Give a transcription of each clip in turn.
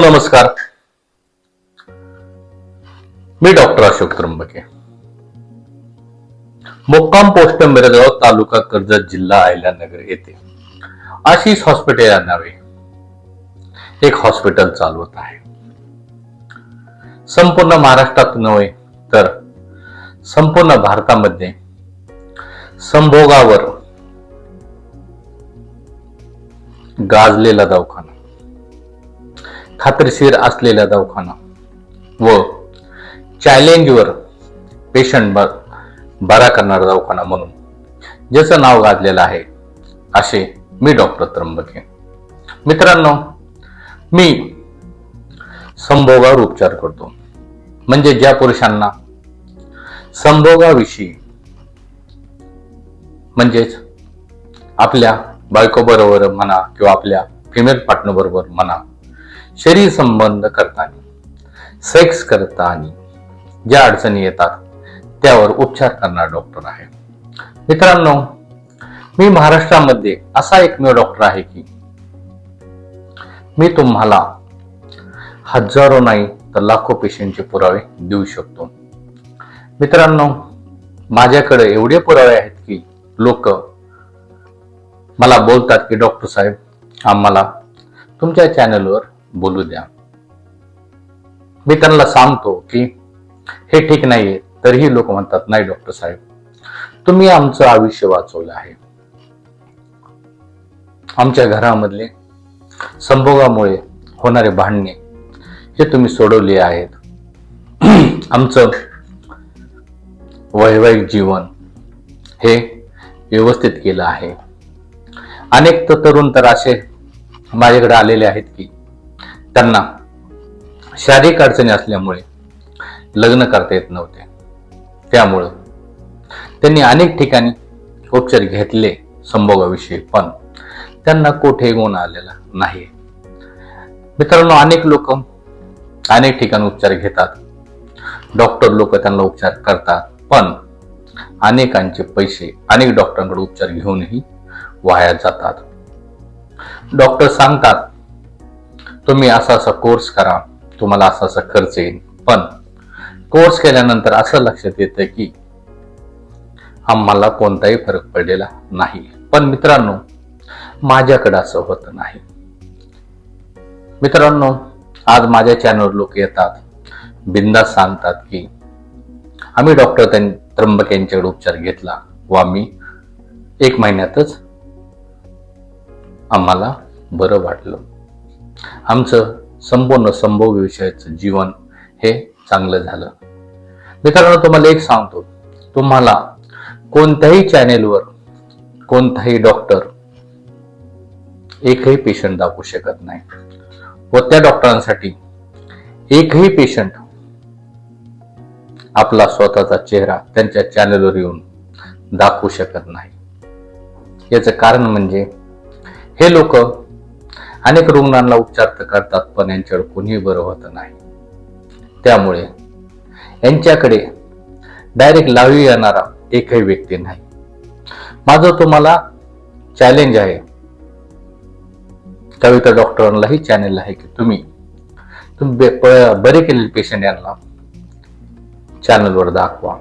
नमस्कार. मी डॉक्टर अशोक त्र्यंबके. मुक्काम पोस्ट मिरगाव, तालुका कर्जत, जिल्हा अहिल्यानगर येथे आशिष हॉस्पिटल या नावे एक हॉस्पिटल चालवत आहे. संपूर्ण महाराष्ट्रात नव्हे तर संपूर्ण भारतामध्ये संभोगावर गाजलेला दवाखाना, खात्रीशीर असलेला दवाखाना व चॅलेंजवर पेशंट बरा करणारा दवाखाना म्हणून ज्याचं नाव गाजलेलं आहे असे मी डॉक्टर त्र्यंबके. मित्रांनो, मी संभोगावर उपचार करतो. म्हणजे ज्या पुरुषांना संभोगाविषयी म्हणजेच आपल्या बायको बरोबर म्हणा किंवा आपल्या फिमेल पार्टनर बरोबर म्हणा शरीर संबंध करताना, सेक्स करताना ज्या अडचणी येतात त्यावर उपचार करणारा डॉक्टर आहे. मित्रांनो, मी महाराष्ट्रामध्ये असा एकमेव डॉक्टर आहे की मी तुम्हाला हजारो नाही तर लाखो पेशंटचे पुरावे देऊ शकतो. मित्रांनो, माझ्याकडे एवढे पुरावे आहेत की लोक मला बोलतात की डॉक्टर साहेब, आम्हाला तुमच्या चॅनलवर बोलू द्या. मी त्यांना सांगतो की हे ठीक नाहीये, तरीही लोक म्हणतात नाही डॉक्टर साहेब, तुम्ही आमचं आयुष्य वाचवलं आहे. आमच्या घरामधले संभोगामुळे होणारे भांडणे हे तुम्ही सोडवले आहेत. आमचं वैवाहिक जीवन हे व्यवस्थित केलं आहे. अनेक तरुण तर असे माझ्याकडे आलेले आहेत की त्यांना शारीरिक अडचणी असल्यामुळे लग्न करता येत नव्हते. त्यामुळं त्यांनी अनेक ठिकाणी उपचार घेतले संभोगाविषयी, पण त्यांना कुठे गुण आलेला नाही. मित्रांनो, अनेक लोक अनेक ठिकाणी उपचार घेतात, डॉक्टर लोक त्यांना उपचार करतात, पण अनेकांचे पैसे अनेक डॉक्टरांकडे उपचार घेऊनही वाया जातात. डॉक्टर सांगतात तुम्ही असा असा कोर्स करा, तुम्हाला असा असा खर्च येईल, पण कोर्स केल्यानंतर असं लक्षात येतं की आम्हाला कोणताही फरक पडलेला नाही. पण मित्रांनो, माझ्याकडे असं होत नाही. मित्रांनो, आज माझ्या चॅनलवर लोक येतात, बिनधास्त सांगतात की आम्ही डॉक्टर त्र्यंबके यांच्याकडे उपचार घेतला व आम्ही 1 महिन्यातच आम्हाला बरं वाटलं. आमचं संपूर्ण संभोग विषयाचं जीवन हे चांगलं झालं. मित्रांनो, तुम्हाला एक सांगतो, तुम्हाला कोणत्याही चॅनेलवर कोणताही डॉक्टर एकही पेशंट दाखवू शकत नाही व त्या डॉक्टरांसाठी एकही पेशंट आपला स्वतःचा चेहरा त्यांच्या चॅनेलवर येऊन दाखवू शकत नाही. याचं कारण म्हणजे हे लोक अनेक रुग्णांना उपचार तर करतात, पण यांच्याकडे कोणीही बरं होत नाही. त्यामुळे यांच्याकडे डायरेक्ट लावी येणारा एकही व्यक्ती नाही. माझं तुम्हाला चॅलेंज आहे, त्यावेळी डॉक्टरांनाही चॅलेंज आहे की तुम्ही बरे केलेले पेशंट यांना चॅनलवर दाखवा.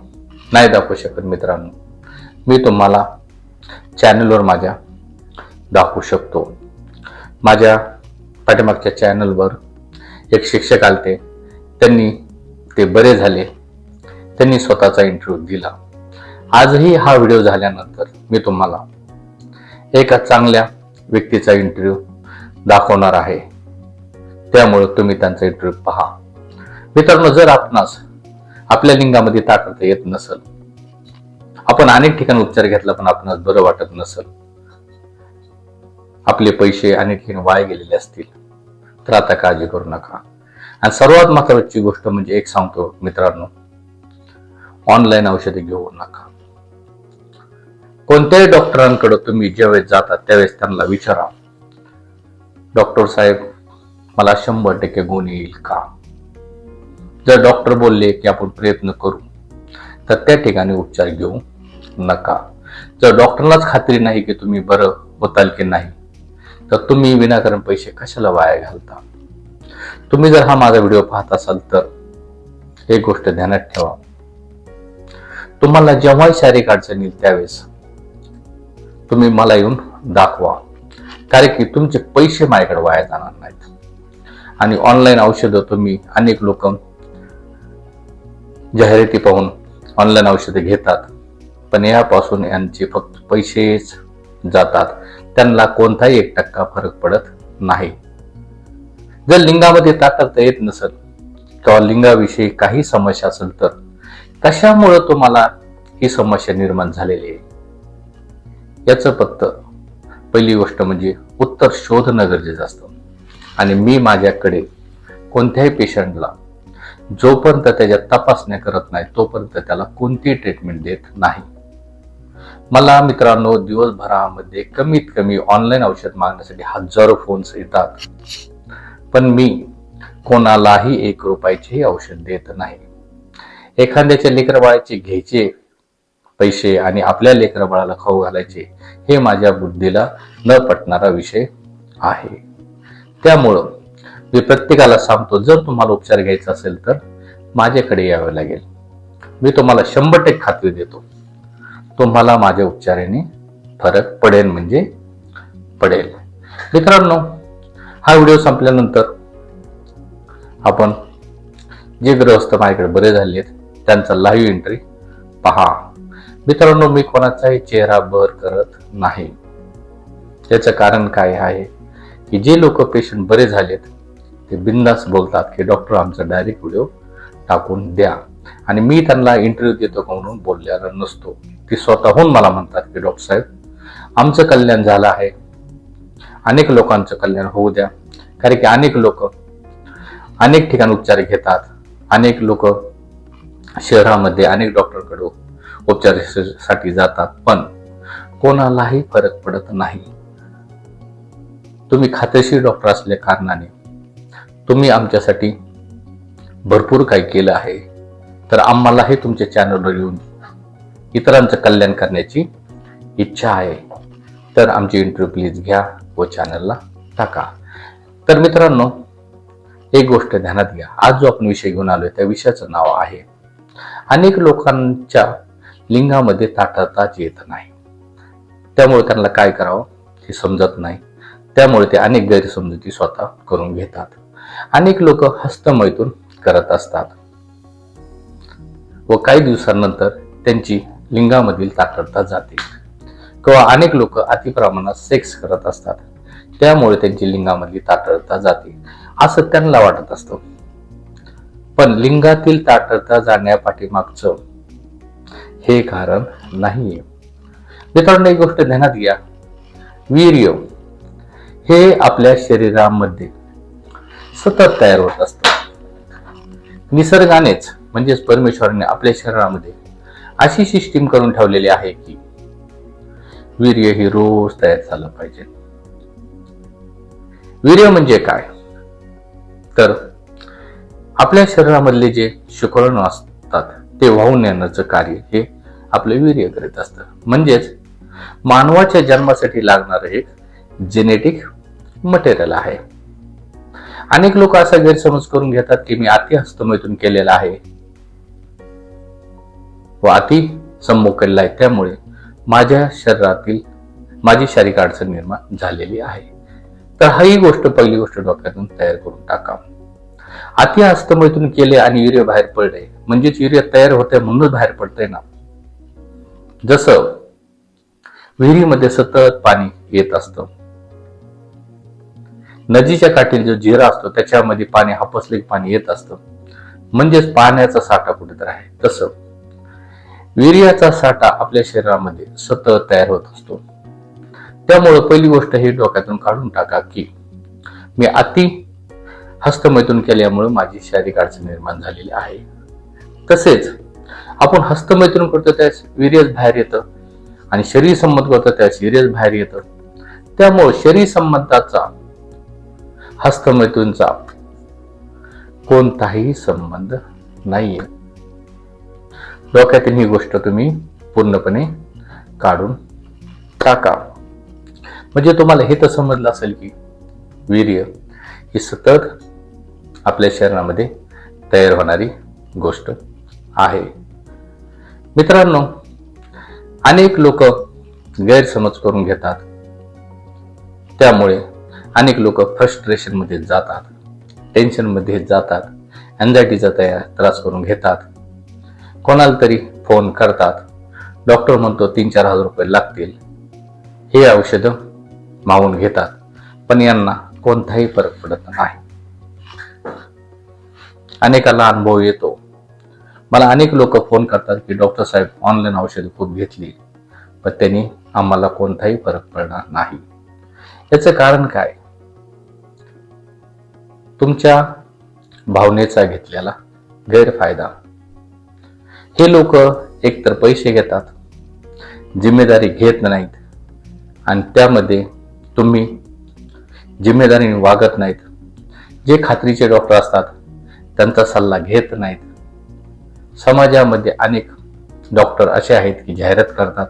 नाही दाखवू शकत मित्रांनो, मी तुम्हाला चॅनलवर माझ्या दाखवू शकतो. माझ्या पाठीमागच्या चॅनलवर एक शिक्षक आलते, त्यांनी ते बरे झाले, त्यांनी स्वतःचा इंटरव्ह्यू दिला. आजही हा व्हिडिओ झाल्यानंतर मी तुम्हाला एका चांगल्या व्यक्तीचा इंटरव्ह्यू दाखवणार आहे, त्यामुळे तुम्ही त्यांचा इंटरव्ह्यू पहा. मित्रांनो, जर आपणास आपल्या लिंगामध्ये ताकद येत नसेल, आपण अनेक ठिकाणी उपचार घेतला पण आपणास बरं वाटत नसेल, आपले पैसे अनेक ठिकाणी वाया गेलेले असतील, तर आता काळजी करू नका. आणि सर्वात महत्त्वाची गोष्ट म्हणजे एक सांगतो मित्रांनो, ऑनलाईन औषधे घेऊ नका. कोणत्याही डॉक्टरांकडे तुम्ही ज्यावेळेस जाता त्यावेळेस त्यांना विचारा, डॉक्टर साहेब मला 100% गुण येईल का? जर डॉक्टर बोलले की आपण प्रयत्न करू, तर त्या ठिकाणी उपचार घेऊ नका. जर डॉक्टरलाच खात्री नाही की तुम्ही बरं होताल की नाही, तर तुम्ही विनाकारण पैसे कशाला वाया घालता? तुम्ही जर हा माझा व्हिडिओ पाहत असाल तर एक गोष्ट ध्यानात ठेवा, तुम्हाला जेव्हा शारीरिक अडचण येईल त्यावेळेस तुम्ही मला येऊन दाखवा, कारण की तुमचे पैसे माझ्याकडे वाया जाणार नाहीत. आणि ऑनलाईन औषधं तुम्ही अनेक लोक जाहिराती पाहून ऑनलाईन औषधं घेतात, पण यापासून यांचे फक्त पैसेच जातात, त्यांना कोणताही 1% फरक पडत नाही. जर लिंगामध्ये ताकद येत नसेल किंवा लिंगाविषयी काही समस्या असेल तर कशामुळे तुम्हाला ही समस्या निर्माण झालेली आहे, याचं फक्त पहिली गोष्ट म्हणजे उत्तर शोधणं गरजेचं असतं. आणि मी माझ्याकडे कोणत्याही पेशंटला जोपर्यंत त्याच्या तपासण्या करत नाही तोपर्यंत त्याला कोणतीही ट्रीटमेंट देत नाही. मला मित्रांनो दिवसभरामध्ये कमीत कमी ऑनलाईन औषध मागण्यासाठी हजारो फोन्स येतात, पण मी कोणालाही 1 रुपयाचेही औषध देत नाही. एखाद्याच्या लेकरबाळाचे घ्यायचे पैसे आणि आपल्या लेकरबाळाला खाऊ घालायचे हे माझ्या बुद्धीला न पटणारा विषय आहे. त्यामुळं मी प्रत्येकाला सांगतो, जर तुम्हाला उपचार घ्यायचा असेल तर माझ्याकडे यावे लागेल. मी तुम्हाला 100% खात्री देतो, तुम्हाला माझ्या उपचाराने फरक पडेल म्हणजे पडेल. मित्रांनो, हा व्हिडिओ संपल्यानंतर आपण जे गृहस्थ माझ्याकडे बरे झालेत त्यांचा लाईव्ह एंट्री पहा. मित्रांनो, मी कोणाचाही चेहरा बर करत नाही. त्याचं कारण काय आहे की जे लोक पेशंट बरे झालेत ते बिनधास्त बोलतात की डॉक्टर आमचा डायरेक्ट व्हिडिओ टाकून द्या, आणि मी त्यांना इंटरव्ह्यू देतो म्हणून बोललेला नसतो. ती स्वतःहून मला म्हणतात की डॉक्टर साहेब आमचं कल्याण झालं आहे, अनेक लोकांचं कल्याण होऊ द्या, कारण की अनेक लोक अनेक ठिकाणी उपचार घेतात, अनेक लोक शहरामध्ये अनेक डॉक्टरकडे उपचारासाठी जातात, पण कोणालाही फरक पडत नाही. तुम्ही खात्रीशीर डॉक्टर असल्या कारणाने तुम्ही आमच्यासाठी भरपूर काही केलं आहे, तर आम्हालाही तुमच्या चॅनलवर येऊन इतरांचं कल्याण करण्याची इच्छा आहे. तर आमची इंटरव्ह्यू प्लीज घ्या व चॅनलला टाका. तर मित्रांनो, एक गोष्ट ध्यानात घ्या, आज जो आपण विषय घेऊन आलोय त्या विषयाचं नाव आहे अनेक लोकांच्या लिंगामध्ये ताठरताच येत नाही, त्यामुळे त्यांना काय करावं हे समजत नाही. त्यामुळे ते अनेक गैरसमजुती स्वतः करून घेतात. अनेक लोक हस्तमैथून करत असतात व काही दिवसांनंतर त्यांची लिंगामधील ताठरता जाते, किंवा अनेक लोक अतिप्रमाणात सेक्स करत असतात, त्यामुळे त्यांची लिंगामधली ताठरता जाते असं त्यांना वाटत असतं. पण लिंगातील ताठरता जाण्यापाठीमागचं हे कारण नाहीये. मित्रांनो, एक गोष्ट ध्यानात घ्या, वीर्य हे आपल्या शरीरामध्ये सतत तयार होत असतं. निसर्गानेच म्हणजेच परमेश्वराने आपल्या शरीरामध्ये अशी सिस्टीम करून ठेवलेली आहे की वीर्य हे रोज तयार झालं पाहिजे. वीर्य म्हणजे काय, तर आपल्या शरीरामधले जे शुक्राणू असतात ते वाहून नेण्याचं कार्य हे आपलं वीर्य करीत असतं. म्हणजेच मानवाच्या जन्मासाठी लागणारं एक जेनेटिक मटेरियल आहे. अनेक लोक असा गैरसमज करून घेतात की मी अति हस्तमैथून केलेला आहे व अति संभोग केलेला आहे, त्यामुळे माझ्या शरीरातील माझी शारीरिक अडचण निर्माण झालेली आहे. तर ही गोष्ट पहिली गोष्ट डोक्यातून तयार करून टाका. अति हस्तमैथून केले आणि वीर्य बाहेर पडले म्हणजेच वीर्य तयार होते म्हणूनच बाहेर पडतंय ना. जसं विहिरीमध्ये सतत पाणी येत असतं, नदीच्या काठी जो जिरा असतो त्याच्यामध्ये पाणी हापसले पाणी येत असतं, म्हणजेच पाण्याचा साठा कुठेतरी आहे. तसं वीर्याचा साठा आपल्या शरीरामध्ये सतत तयार होत असतो. त्यामुळे पहिली गोष्ट ही डोक्यातून काढून टाका की मी अति हस्तमैथून केल्यामुळे माझी शारीरिक अडचण निर्माण झालेली आहे. तसेच आपण हस्तमैथून करतो त्यास वीर्यच बाहेर येतं आणि शरीर संबंध करतो त्यास वीर्यच बाहेर येतं. त्यामुळे शरीर संबंधाचा हस्तमैथूनचा कोणताही संबंध नाहीये. डोक्यातील ही गोष्ट तुम्ही पूर्णपणे काढून टाका. म्हणजे तुम्हाला हे तर समजलं असेल की वीर्य हे सतत आपल्या शरीरामध्ये तयार होणारी गोष्ट आहे. मित्रांनो, अनेक लोक गैरसमज करून घेतात. त्यामुळे अनेक लोक फ्रस्ट्रेशन मध्ये जातात, टेन्शन मध्ये जातात, अँझायटीचा त्रास करून घेतात. कोणाला तरी फोन करतात, डॉक्टर म्हणतो 3-4 हजार रुपये लागतील, हे औषधं मागून घेतात, पण यांना कोणताही फरक पडत नाही. अनेकाला अनुभव येतो. मला अनेक लोक फोन करतात की डॉक्टर साहेब, ऑनलाईन औषधं खूप घेतली, पण त्यांनी आम्हाला कोणताही फरक पडणार नाही. याचं कारण काय? तुमच्या भावनेचा घेतलेला गैरफायदा. हे लोक एकतर पैसे घेतात, जिम्मेदारी घेत नाहीत, आणि त्यामध्ये तुम्ही जिम्मेदारीने वागत नाहीत. जे खात्रीचे डॉक्टर असतात त्यांचा सल्ला घेत नाहीत. समाजामध्ये अनेक डॉक्टर असे आहेत की जाहिरात करतात,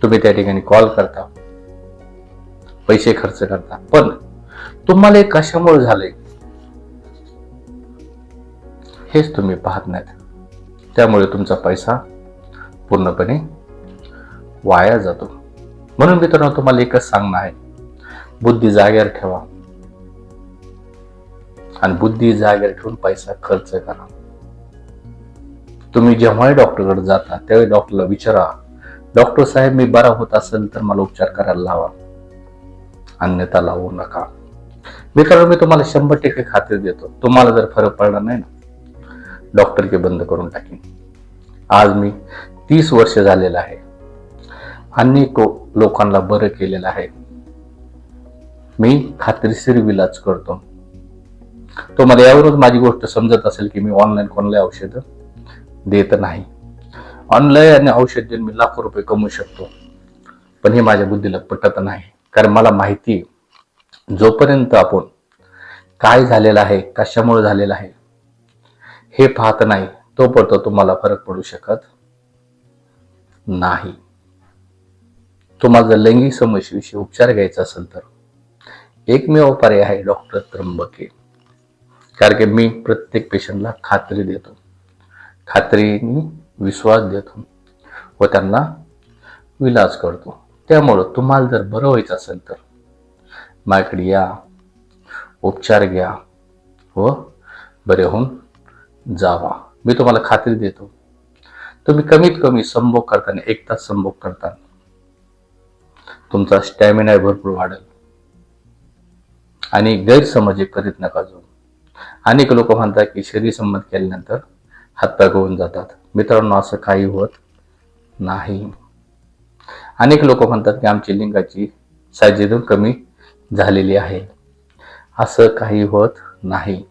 तुम्ही त्या ठिकाणी कॉल करता, पैसे खर्च करता, पण तुम्हाला हे कशामुळे झालंय हेच तुम्ही पाहत नाहीत. त्यामुळे तुमचा पैसा पूर्णपणे वाया जातो. म्हणून मित्रांनो, तुम्हाला एकच सांगणं आहे, बुद्धी जागेवर ठेवा आणि बुद्धी जागेवर ठेवून पैसा खर्च करा. तुम्ही जेव्हाही डॉक्टरकडे जाता त्यावेळी डॉक्टरला विचारा, डॉक्टर साहेब मी बरा होत असेल तर मला उपचार करायला लावा, अन्यथा लावू नका. मित्रांनो, मी तुम्हाला 100% खात्री देतो, तुम्हाला जर फरक पडला नाही ना, डॉक्टर के बंद करून टाकीन. आज मी 30 वर्ष झालेलं आहे, अनेक लोकांना बरं केलेलं आहे. मी खात्रीशीर इलाज करतो. तुम्हाला यावरून माझी गोष्ट समजत असेल की मी ऑनलाईन कोणाला औषध देत नाही. ऑनलाईन आणि औषध देऊन मी लाखो रुपये कमवू शकतो, पण हे माझ्या बुद्धीला पटत नाही. कारण मला माहिती आहे, जोपर्यंत आपण काय झालेलं आहे, कशामुळे झालेलं आहे हे पाहत नाही, तोपर्यंत तुम्हाला फरक पडू शकत नाही. तुम्हाला जर लैंगिक समस्येविषयी उपचार घ्यायचा असेल तर एकमेव पर्याय आहे डॉक्टर त्र्यंबके. कारण की मी प्रत्येक पेशंटला खात्री देतो, खात्रीने विश्वास देतो व त्यांना इलाज करतो. त्यामुळं तुम्हाला जर बरं व्हायचं असेल तर माझ्याकडे या, उपचार घ्या व बरे होऊन जावा. मी तुम्हाला खात्री देतो, तुम्ही कमीत कमी संभोग करताना 1 तास संभोग करताना तुमचा स्टॅमिना भरपूर वाढेल. आणि गैरसमज करीत नका जाऊ. अनेक लोक म्हणतात की शरीर संबंध केल्यानंतर हातपाय गळून जातात. मित्रांनो, असं काही होत नाही. अनेक लोक म्हणतात की आमची लिंगाची साईज कमी झालेली आहे. असं काही होत नाही.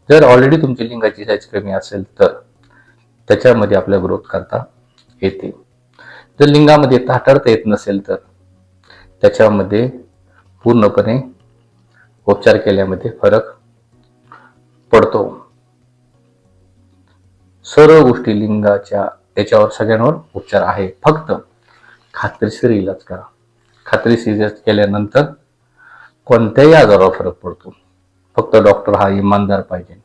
जर ऑलरेडी तुमची लिंगाची साईज कमी असेल तर त्याच्यामध्ये आपल्या ग्रोथ करता येते. जर लिंगामध्ये ताठरता येत नसेल तर त्याच्यामध्ये पूर्णपणे उपचार केल्यामध्ये फरक पडतो. सर्व गोष्टी लिंगाच्या याच्यावर सगळ्यांवर उपचार आहे. फक्त खात्रीशीर इलाज करा. खात्रीशीर इलाज केल्यानंतर कोणत्याही आजारावर फरक पडतो. फक्त डॉक्टर हा इमानदार पाहिजे,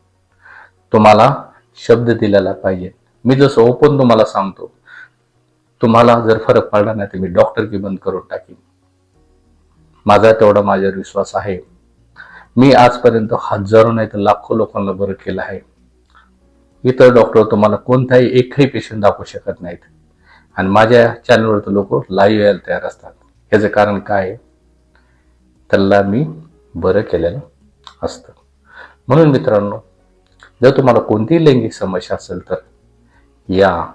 तुम्हाला शब्द दिलेला पाहिजे. मी जसं ओपन तुम्हाला सांगतो, तुम्हाला जर फरक पडला नाही तर मी डॉक्टर की बंद करून टाकीन. माझा तेवढा माझ्यावर विश्वास आहे. मी आजपर्यंत हजारो नाही तर लाखो लोकांना बरं केलं आहे. इतर डॉक्टर तुम्हाला कोणताही एकही पेशंट दाखवू शकत नाहीत, आणि माझ्या चॅनलवर तर लोक लाईव्ह यायला तयार असतात. याचं कारण काय? त्याला मी बरं केलेलं असतं. म्हणून मित्रांनो, जर तुम्हाला कोणतीही लैंगिक समस्या असेल तर या,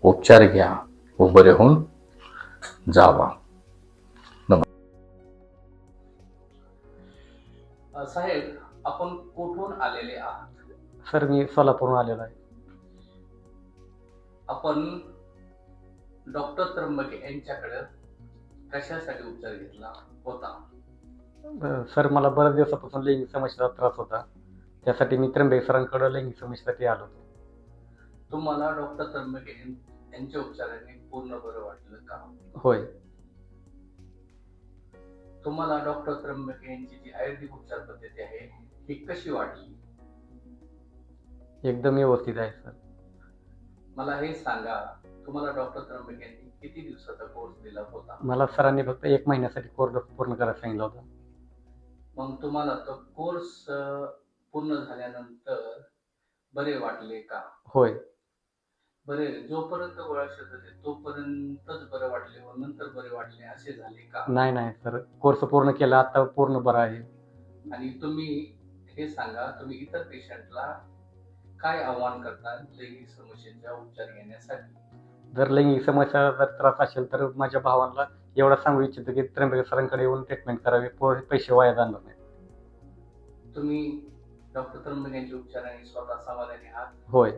उपचार घ्या व बरे होऊन जावा. साहेब, आपण कुठून आलेले आहात? सर, मी सोलापूरहून आलेलो आहे. आपण डॉक्टर त्र्यंबके यांच्याकडे कशासाठी उपचार घेतला होता? सर, मला बऱ्याच दिवसापासून लैंगिक समस्येचा त्रास होता. त्यासाठी मी त्र्यंबके सरांकडे लैंगिक समस्येसाठी आलो होतो. तुम्हाला डॉक्टर त्र्यंबके यांच्या उपचाराने पूर्ण बरं वाटलं का? होय. तुम्हाला डॉक्टर त्र्यंबके यांची जी आयुर्वेदिक उपचार पद्धती आहे ही कशी वाटली? एकदम व्यवस्थित आहे सर. मला हे सांगा, तुम्हाला डॉक्टर त्र्यंबक यांनी किती दिवसाचा कोर्स दिला होता? मला सरांनी फक्त 1 महिन्यासाठी कोर्स पूर्ण करायला सांगितलं होतं. मग तुम्हाला तो कोर्स पूर्ण झाल्यानंतर बरे वाटले का? होय. बरे जोपर्यंत गोळ्या शोधत होते तोपर्यंतच बरे वाटले व नंतर बरे वाटले असे झाले का? नाही सर, कोर्स पूर्ण केला, आता पूर्ण बरं आहे. आणि तुम्ही हे सांगा, तुम्ही इतर पेशंटला काय आव्हान करता लैंगिक समस्येचा उपचार घेण्यासाठी? जर लैंगिक समस्या जर त्रास असेल तर माझ्या भावाला एवढा सांगू इच्छितो की त्र्यंबके सरांकडे येऊन ट्रीटमेंट करावी, पैसे वाया जाणार नाही. तुम्ही डॉक्टर त्र्यंबक यांच्या उपचाराने स्वतः समाधानी आहात? होय.